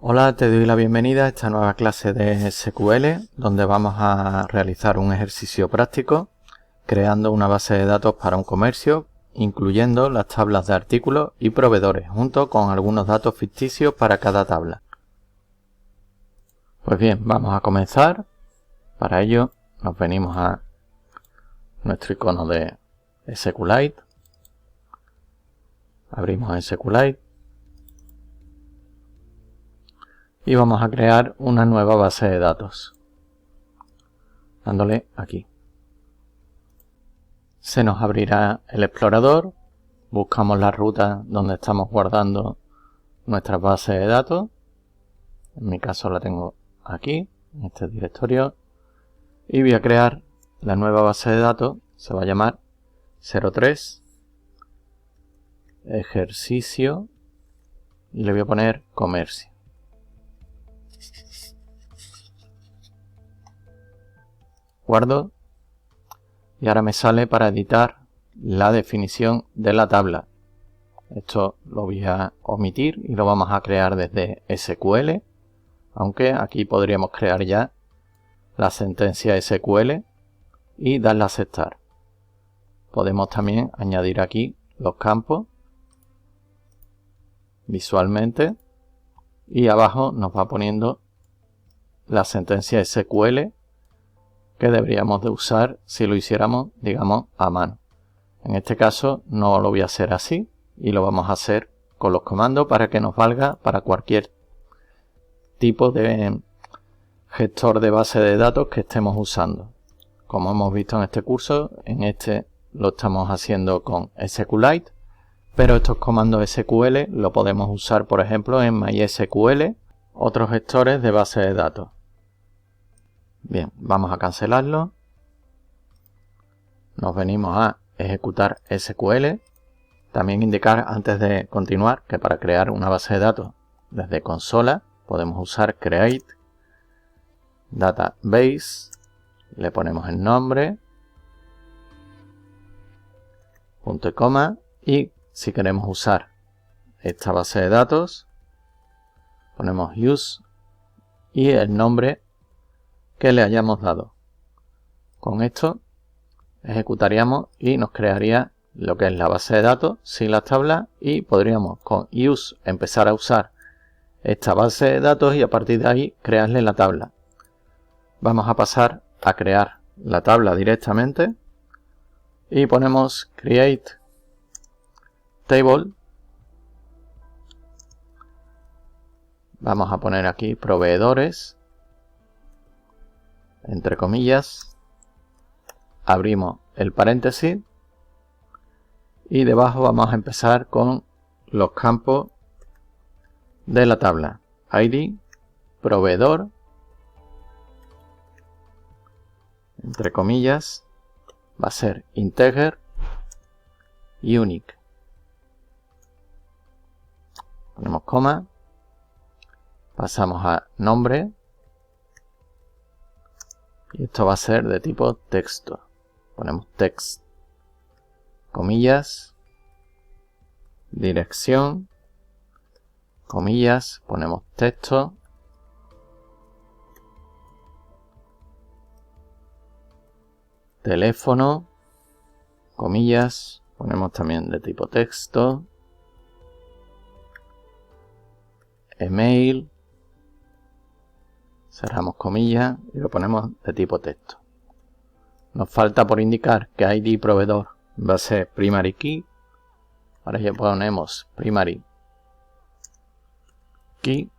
Hola, te doy la bienvenida a esta nueva clase de SQL, donde vamos a realizar un ejercicio práctico creando una base de datos para un comercio, incluyendo las tablas de artículos y proveedores, junto con algunos datos ficticios para cada tabla. Pues bien, vamos a comenzar. Para ello nos venimos a nuestro icono de SQLite, abrimos SQLite y vamos a crear una nueva base de datos, dándole aquí. Se nos abrirá el explorador, buscamos la ruta donde estamos guardando nuestra base de datos. En mi caso la tengo aquí, en este directorio, y voy a crear la nueva base de datos. Se va a llamar 03 ejercicio y le voy a poner comercio. Guardo y ahora me sale para editar la definición de la tabla. Esto lo voy a omitir y lo vamos a crear desde SQL, aunque aquí podríamos crear ya la sentencia SQL y darle a aceptar. Podemos también añadir aquí los campos visualmente y abajo nos va poniendo la sentencia SQL que deberíamos de usar si lo hiciéramos, digamos, a mano. En este caso no lo voy a hacer así y lo vamos a hacer con los comandos para que nos valga para cualquier tipo de gestor de base de datos que estemos usando. Como hemos visto en este curso, en este lo estamos haciendo con SQLite, pero estos comandos SQL lo podemos usar, por ejemplo, en MySQL, otros gestores de base de datos. Bien, vamos a cancelarlo. Nos venimos a ejecutar SQL. También indicar antes de continuar que para crear una base de datos desde consola podemos usar create database, le ponemos el nombre, punto y coma, y si queremos usar esta base de datos ponemos use y el nombre que le hayamos dado. Con esto ejecutaríamos y nos crearía lo que es la base de datos sin las tablas y podríamos con use empezar a usar esta base de datos y a partir de ahí crearle la tabla. Vamos a pasar a crear la tabla directamente y ponemos create table. Vamos a poner aquí proveedores, entre comillas, abrimos el paréntesis y debajo vamos a empezar con los campos de la tabla. ID, proveedor, entre comillas, va a ser integer y unique. Ponemos coma, pasamos a nombre y esto va a ser de tipo texto. Ponemos text, comillas, dirección, comillas, ponemos texto, teléfono, comillas, ponemos también de tipo texto, email, cerramos comillas y lo ponemos de tipo texto. Nos falta por indicar que ID proveedor va a ser primary key. Ahora ya ponemos primary key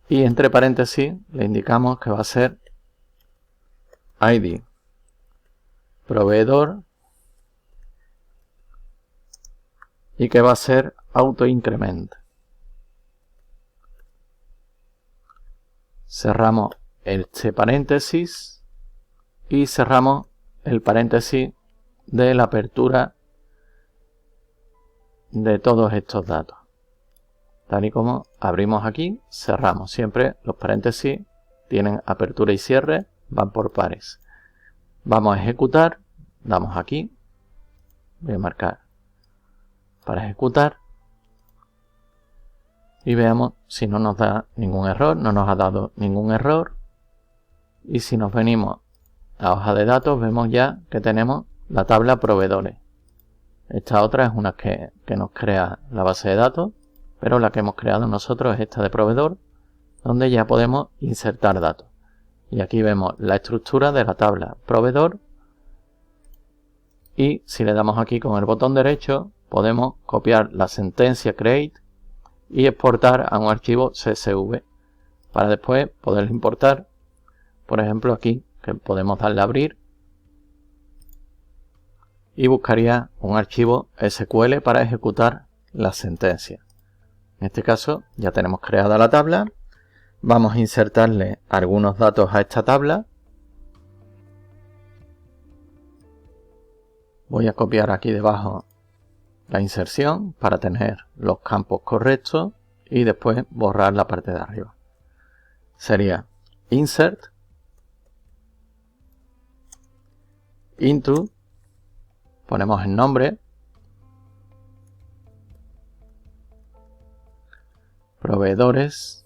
y entre paréntesis le indicamos que va a ser ID proveedor y que va a ser autoincrement. Cerramos este paréntesis y cerramos el paréntesis de la apertura de todos estos datos. Tal y como abrimos aquí, cerramos. Siempre los paréntesis tienen apertura y cierre, van por pares. Vamos a ejecutar, damos aquí, voy a marcar para ejecutar y veamos si no nos da ningún error. No nos ha dado ningún error. Y si nos venimos a hoja de datos, vemos ya que tenemos la tabla proveedores. Esta otra es una que nos crea la base de datos, pero la que hemos creado nosotros es esta de proveedor, donde ya podemos insertar datos. Y aquí vemos la estructura de la tabla proveedor. Y si le damos aquí con el botón derecho, podemos copiar la sentencia create y exportar a un archivo CSV para después poder importar. Por ejemplo, aquí que podemos darle a abrir y buscaría un archivo SQL para ejecutar la sentencia. En este caso ya tenemos creada la tabla. Vamos a insertarle algunos datos a esta tabla. Voy a copiar aquí debajo la inserción para tener los campos correctos y después borrar la parte de arriba. Sería insert into, ponemos el nombre, proveedores,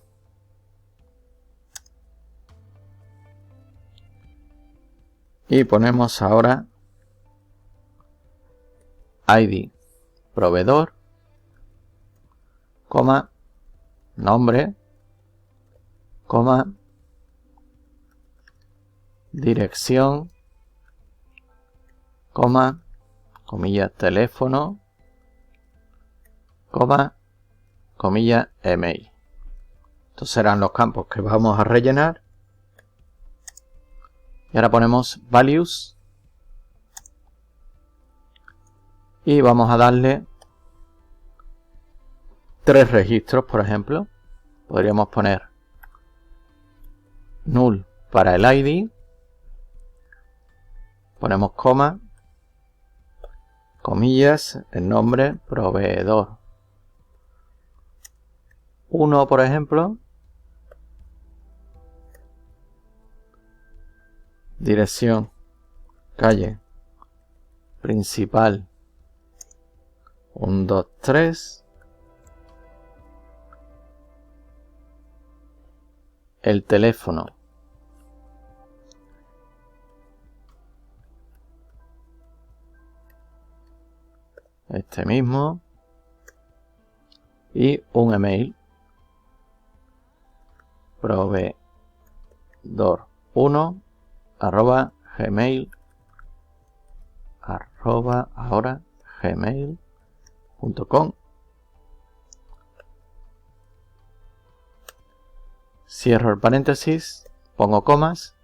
y ponemos ahora ID proveedor, coma, nombre, coma, dirección, coma, comillas teléfono, coma, comillas email. Estos serán los campos que vamos a rellenar. Y ahora ponemos values y vamos a darle 3 registros, por ejemplo. Podríamos poner null para el ID, ponemos coma, comillas, el nombre, proveedor 1, por ejemplo, dirección, calle principal 1, 2, 3, el teléfono este mismo y un email proveedor 1 arroba gmail ahora gmail.com. Cierro el paréntesis, pongo comas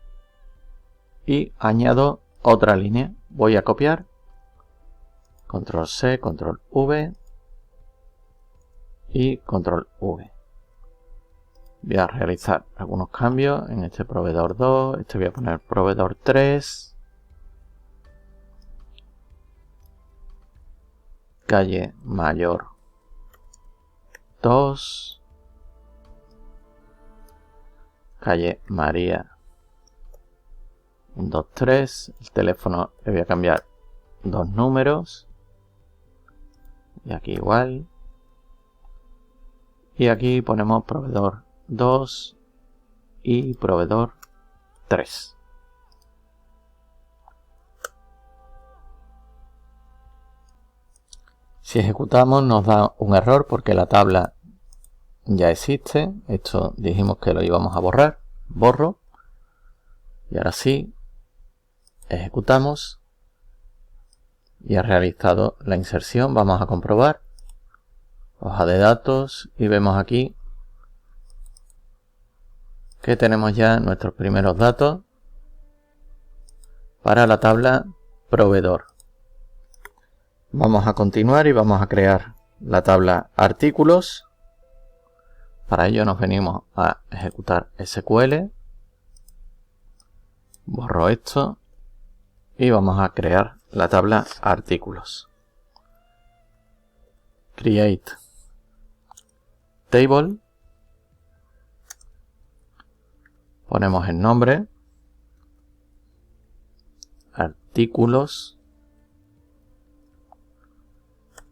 y añado otra línea. Voy a copiar, control C, control V y control V. Voy a realizar algunos cambios en este proveedor 2, este voy a poner proveedor 3, calle Mayor 2, calle María 1, 2, 3, el teléfono le voy a cambiar 2 números y aquí igual, y aquí ponemos proveedor 2 y proveedor 3. Si ejecutamos nos da un error porque la tabla ya existe. Esto dijimos que lo íbamos a borrar. Borro. Y ahora sí, ejecutamos. Y ha realizado la inserción. Vamos a comprobar. Hoja de datos y vemos aquí que tenemos ya nuestros primeros datos para la tabla proveedor. Vamos a continuar y vamos a crear la tabla artículos. Para ello nos venimos a ejecutar SQL. Borro esto y vamos a crear la tabla artículos. Create table. Ponemos el nombre. Artículos.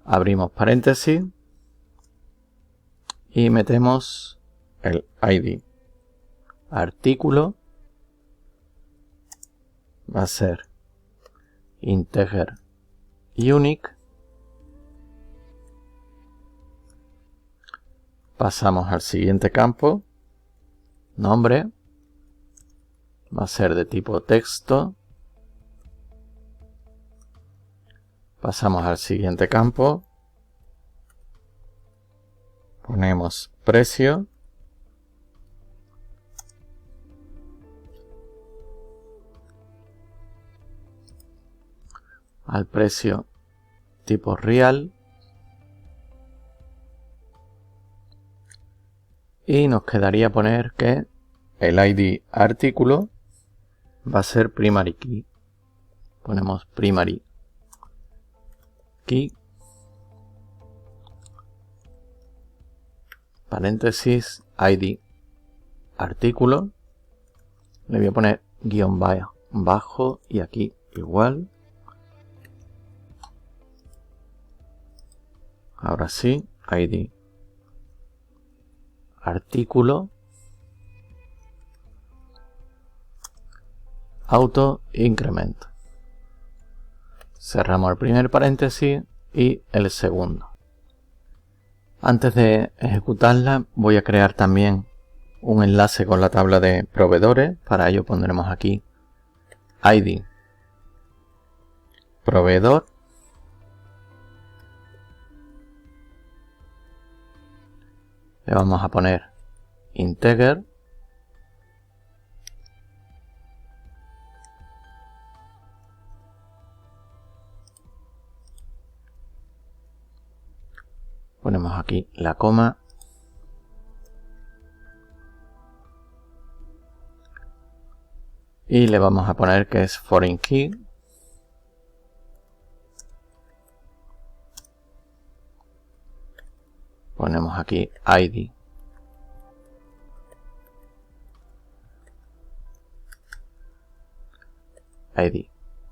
Abrimos paréntesis y metemos el ID artículo, va a ser integer unique, pasamos al siguiente campo, nombre, va a ser de tipo texto, pasamos al siguiente campo, ponemos precio, al precio tipo real, y nos quedaría poner que el ID artículo va a ser primary key. Ponemos primary key, paréntesis, ID artículo, le voy a poner guión bajo y aquí igual. Ahora sí, ID artículo, auto incremento. Cerramos el primer paréntesis y el segundo. Antes de ejecutarla voy a crear también un enlace con la tabla de proveedores. Para ello pondremos aquí ID proveedor, le vamos a poner integer, ponemos aquí la coma y le vamos a poner que es foreign key, ponemos aquí ID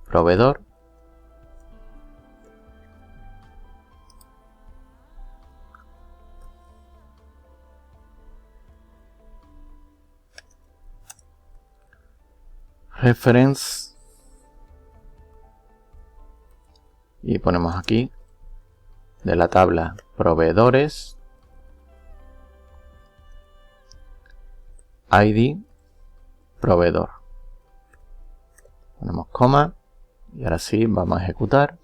proveedor, reference, y ponemos aquí de la tabla proveedores ID proveedor, ponemos coma y ahora sí vamos a ejecutar.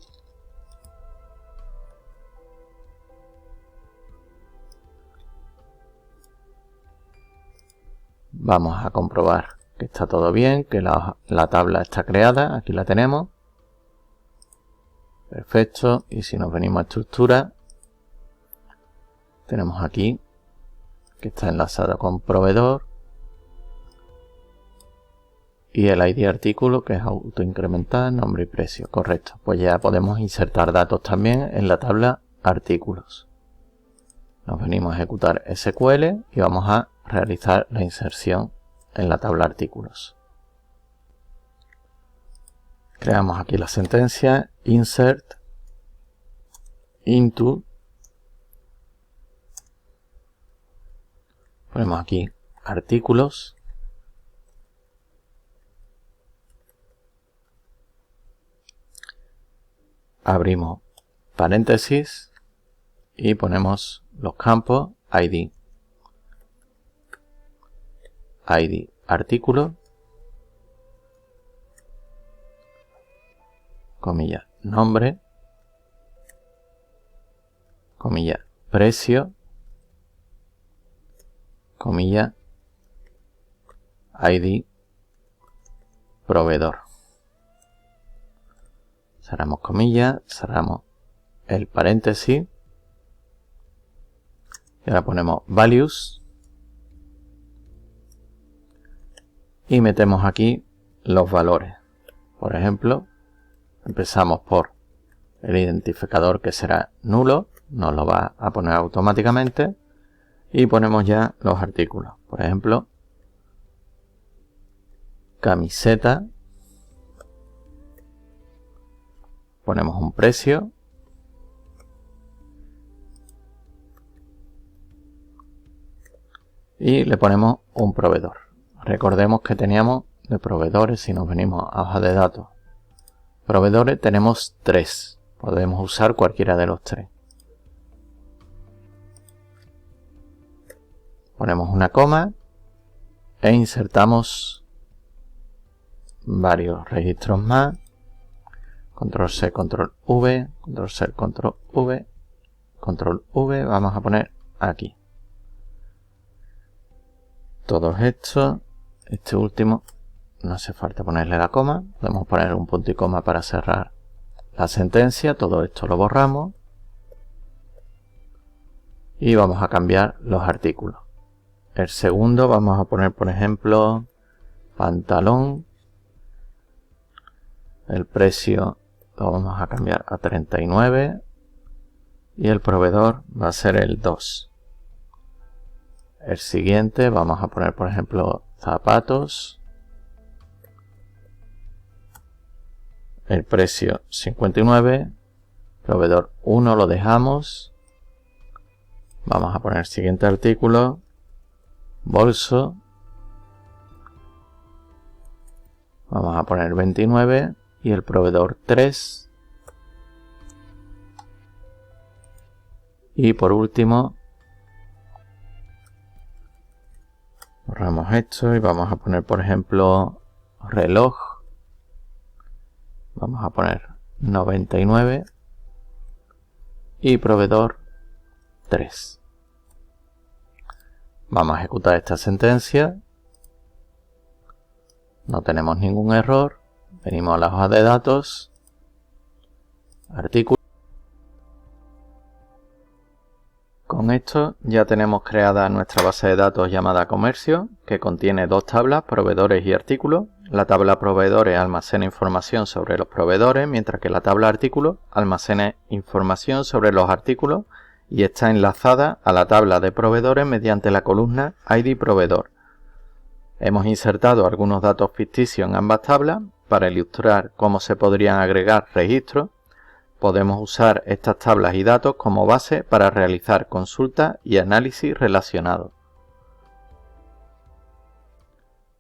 Vamos a comprobar que está todo bien, que la tabla está creada, aquí la tenemos. Perfecto, y si nos venimos a estructura, tenemos aquí que está enlazado con proveedor y el ID artículo que es autoincrementar, nombre y precio. Correcto, pues ya podemos insertar datos también en la tabla artículos. Nos venimos a ejecutar SQL y vamos a realizar la inserción en la tabla artículos. Creamos aquí la sentencia insert into, ponemos aquí artículos, abrimos paréntesis y ponemos los campos ID artículo, comilla nombre, comilla precio, comilla ID proveedor. Cerramos comillas, cerramos el paréntesis y ahora ponemos values y metemos aquí los valores. Por ejemplo, empezamos por el identificador que será nulo, nos lo va a poner automáticamente, y ponemos ya los artículos. Por ejemplo, camiseta, ponemos un precio, y le ponemos un proveedor. Recordemos que teníamos de proveedores, si nos venimos a hoja de datos, proveedores, tenemos 3. Podemos usar cualquiera de los 3. Ponemos una coma e insertamos varios registros más. Control C, Control V, Control C, Control V, Control V. Vamos a poner aquí. Todos estos. Este último no hace falta ponerle la coma. Podemos poner un punto y coma para cerrar la sentencia. Todo esto lo borramos. Y vamos a cambiar los artículos. El segundo vamos a poner, por ejemplo, pantalón. El precio lo vamos a cambiar a 39. Y el proveedor va a ser el 2. El siguiente vamos a poner, por ejemplo, zapatos. El precio 59. Proveedor 1 lo dejamos. Vamos a poner el siguiente artículo. Bolso. Vamos a poner 29 y el proveedor 3. Y por último, borramos esto y vamos a poner, por ejemplo, reloj. Vamos a poner 99 y proveedor 3. Vamos a ejecutar esta sentencia. No tenemos ningún error. Venimos a la hoja de datos. Artículo. Con esto ya tenemos creada nuestra base de datos llamada comercio, que contiene 2 tablas, proveedores y artículos. La tabla proveedores almacena información sobre los proveedores, mientras que la tabla artículos almacena información sobre los artículos y está enlazada a la tabla de proveedores mediante la columna ID proveedor. Hemos insertado algunos datos ficticios en ambas tablas. Para ilustrar cómo se podrían agregar registros, podemos usar estas tablas y datos como base para realizar consultas y análisis relacionados.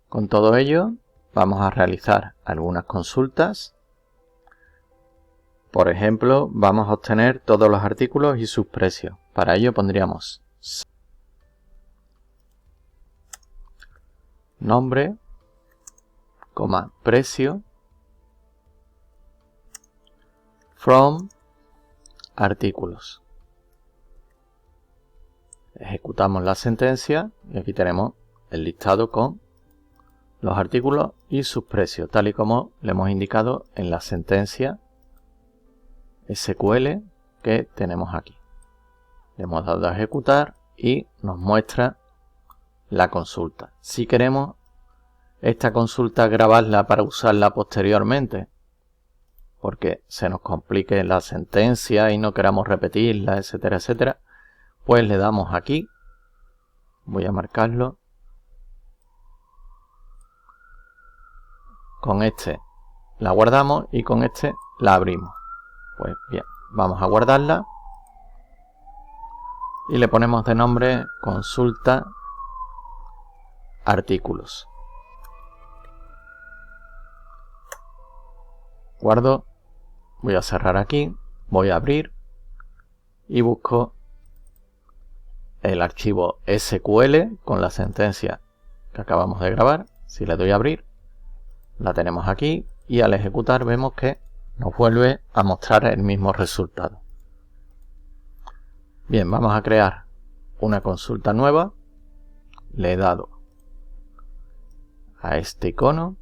Con todo ello, vamos a realizar algunas consultas. Por ejemplo, vamos a obtener todos los artículos y sus precios. Para ello pondríamos nombre, precio, from, artículos. Ejecutamos la sentencia y aquí tenemos el listado con los artículos y sus precios, tal y como le hemos indicado en la sentencia SQL que tenemos aquí. Le hemos dado a ejecutar y nos muestra la consulta. Si queremos esta consulta grabarla para usarla posteriormente, porque se nos complique la sentencia y no queramos repetirla, etcétera, etcétera, pues le damos aquí. Voy a marcarlo. Con este la guardamos y con este la abrimos. Pues bien, vamos a guardarla y le ponemos de nombre consulta artículos. Guardo, voy a cerrar aquí, voy a abrir y busco el archivo SQL con la sentencia que acabamos de grabar. Si le doy a abrir, la tenemos aquí y al ejecutar vemos que nos vuelve a mostrar el mismo resultado. Bien, vamos a crear una consulta nueva. Le he dado a este icono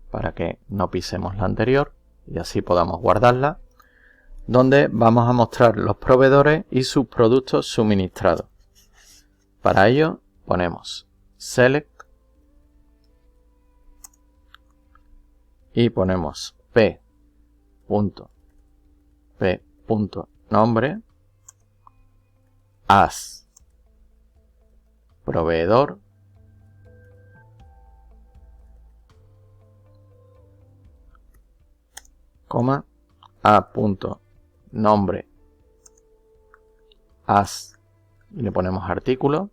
para que no pisemos la anterior y así podamos guardarla, donde vamos a mostrar los proveedores y sus productos suministrados. Para ello ponemos select y ponemos p.nombre as proveedor a.nombre as y le ponemos artículo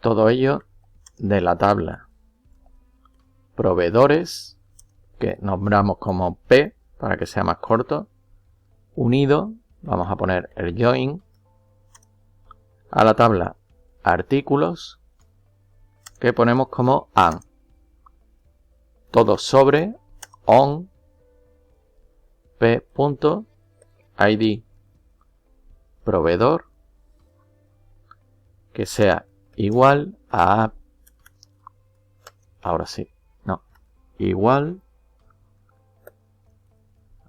Todo ello de la tabla proveedores, que nombramos como P para que sea más corto, unido, vamos a poner el join, a la tabla artículos, que ponemos como AND. Todo sobre on p.id proveedor, que sea igual a, ahora sí, no, igual,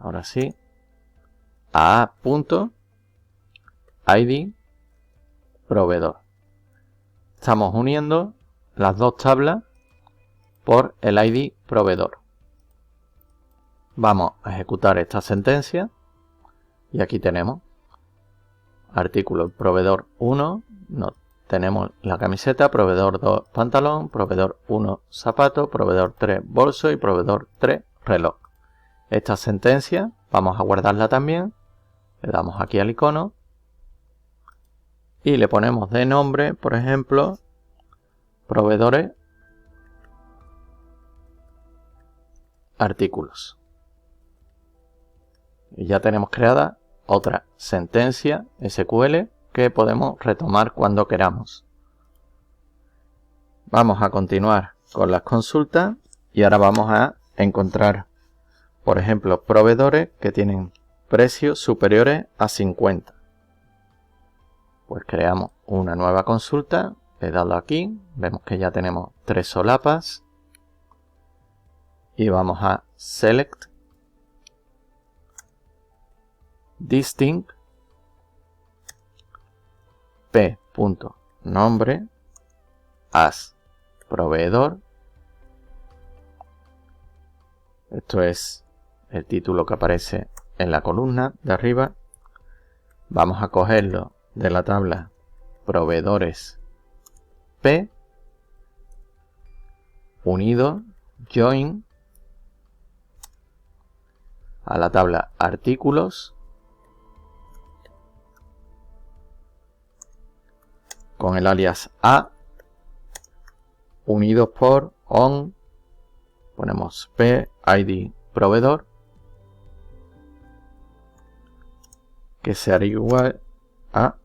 ahora sí, a .id proveedor. Estamos uniendo las dos tablas por el ID proveedor. Vamos a ejecutar esta sentencia y aquí tenemos artículo proveedor 1, no, tenemos la camiseta, proveedor 2 pantalón, proveedor 1 zapato, proveedor 3 bolso y proveedor 3 reloj. Esta sentencia vamos a guardarla también, le damos aquí al icono y le ponemos de nombre, por ejemplo, proveedores artículos. Y ya tenemos creada otra sentencia SQL que podemos retomar cuando queramos. Vamos a continuar con las consultas y ahora vamos a encontrar, por ejemplo, proveedores que tienen precios superiores a 50. Pues creamos una nueva consulta, le he dado aquí, vemos que ya tenemos 3 solapas y vamos a select distinct p.nombre as proveedor. Esto es el título que aparece en la columna de arriba. Vamos a cogerlo de la tabla proveedores P unido join a la tabla artículos con el alias A unidos por on, ponemos P ID proveedor, que será igual a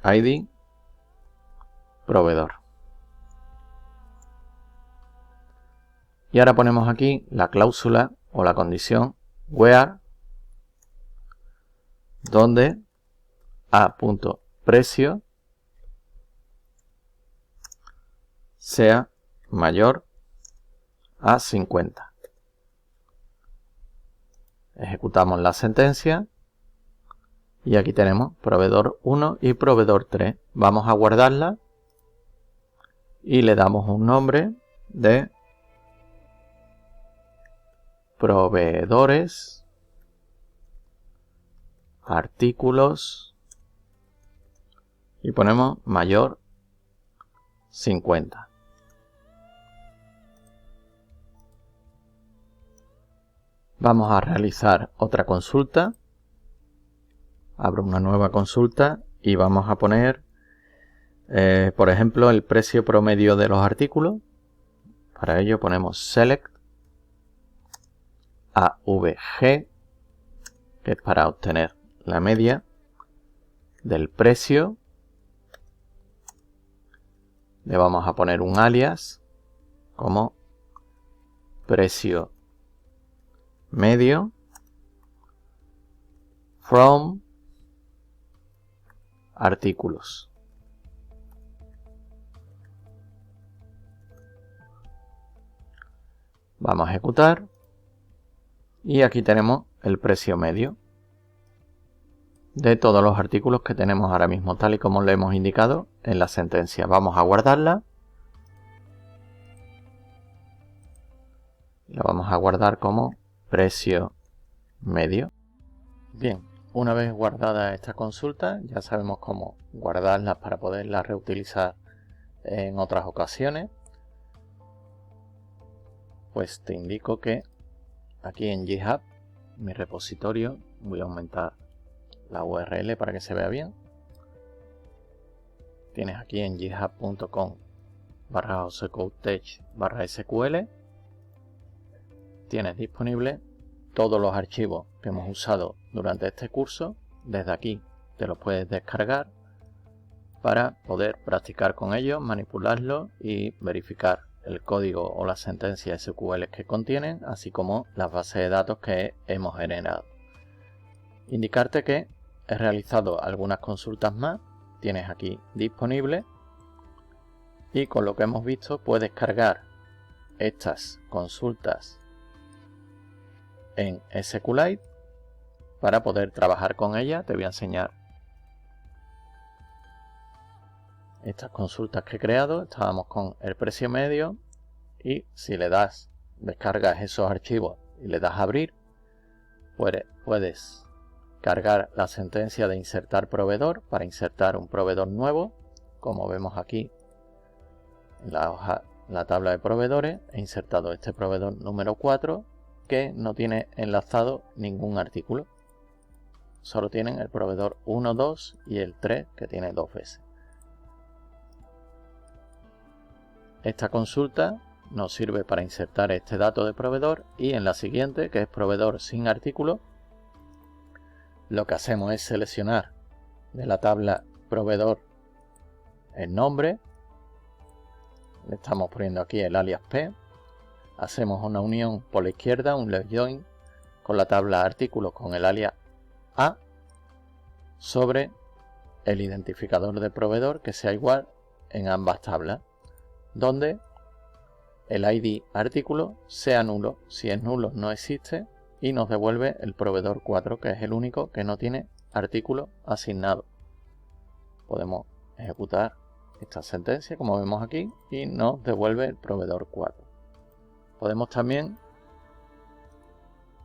id proveedor. Y ahora ponemos aquí la cláusula o la condición where, donde a.precio sea mayor a 50. Ejecutamos la sentencia y aquí tenemos proveedor 1 y proveedor 3. Vamos a guardarla y le damos un nombre de proveedores artículos y ponemos mayor 50. Vamos a realizar otra consulta. Abro una nueva consulta y vamos a poner, por ejemplo, el precio promedio de los artículos. Para ello ponemos select AVG, que es para obtener la media del precio. Le vamos a poner un alias como precio medio from artículos. Vamos a ejecutar y aquí tenemos el precio medio de todos los artículos que tenemos ahora mismo, tal y como lo hemos indicado en la sentencia. Vamos a guardarla. La vamos a guardar como precio medio. Bien, una vez guardada esta consulta, ya sabemos cómo guardarlas para poderlas reutilizar en otras ocasiones. Pues te indico que aquí en GitHub, mi repositorio, voy a aumentar la URL para que se vea bien. Tienes aquí en github.com/josecodetech/sql. Tienes disponible todos los archivos que hemos usado durante este curso. Desde aquí te los puedes descargar para poder practicar con ellos, manipularlos y verificar el código o las sentencias SQL que contienen, así como las bases de datos que hemos generado. Indicarte que he realizado algunas consultas más, tienes aquí disponible, y con lo que hemos visto puedes cargar estas consultas en SQLite para poder trabajar con ellas. Te voy a enseñar estas consultas que he creado. Estábamos con el precio medio y si le das, descargas esos archivos y le das a abrir, puedes cargar la sentencia de insertar proveedor para insertar un proveedor nuevo. Como vemos aquí en la tabla de proveedores, he insertado este proveedor número 4 que no tiene enlazado ningún artículo. Solo tienen el proveedor 1, 2 y el 3 que tiene 2 veces. Esta consulta nos sirve para insertar este dato de proveedor, y en la siguiente, que es proveedor sin artículo, lo que hacemos es seleccionar de la tabla proveedor el nombre, le estamos poniendo aquí el alias P, hacemos una unión por la izquierda, un left join con la tabla artículos con el alias A sobre el identificador de proveedor que sea igual en ambas tablas, donde el ID artículo sea nulo. Si es nulo no existe y nos devuelve el proveedor 4, que es el único que no tiene artículo asignado. Podemos ejecutar esta sentencia como vemos aquí y nos devuelve el proveedor 4. Podemos también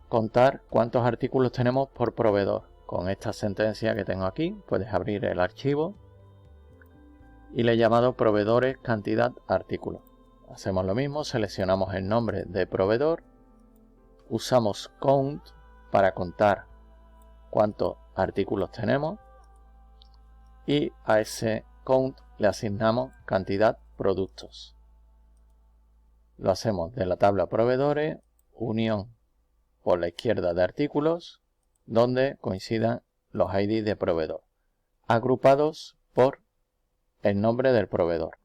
contar cuántos artículos tenemos por proveedor. Con esta sentencia que tengo aquí puedes abrir el archivo y le he llamado proveedores cantidad artículos. Hacemos lo mismo, seleccionamos el nombre de proveedor, usamos count para contar cuántos artículos tenemos y a ese count le asignamos cantidad productos. Lo hacemos de la tabla proveedores, unión por la izquierda de artículos, donde coincidan los ID de proveedor, agrupados por el nombre del proveedor.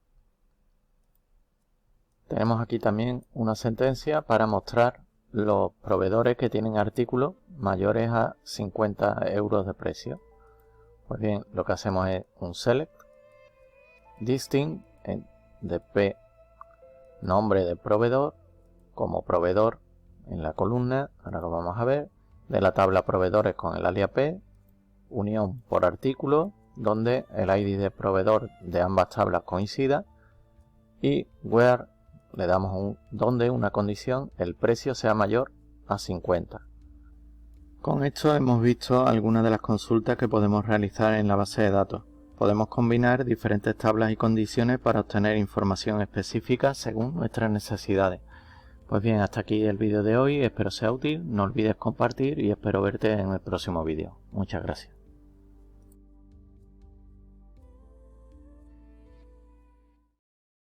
Tenemos aquí también una sentencia para mostrar los proveedores que tienen artículos mayores a 50 euros de precio. Pues bien, lo que hacemos es un select, distinct de P, nombre del proveedor, como proveedor en la columna, ahora lo vamos a ver, de la tabla proveedores con el alias P, unión por artículo, donde el ID de proveedor de ambas tablas coincida, y where le damos donde una condición, el precio sea mayor a 50. Con esto hemos visto algunas de las consultas que podemos realizar en la base de datos. Podemos combinar diferentes tablas y condiciones para obtener información específica según nuestras necesidades. Pues bien, hasta aquí el vídeo de hoy, espero sea útil, no olvides compartir y espero verte en el próximo vídeo. Muchas gracias.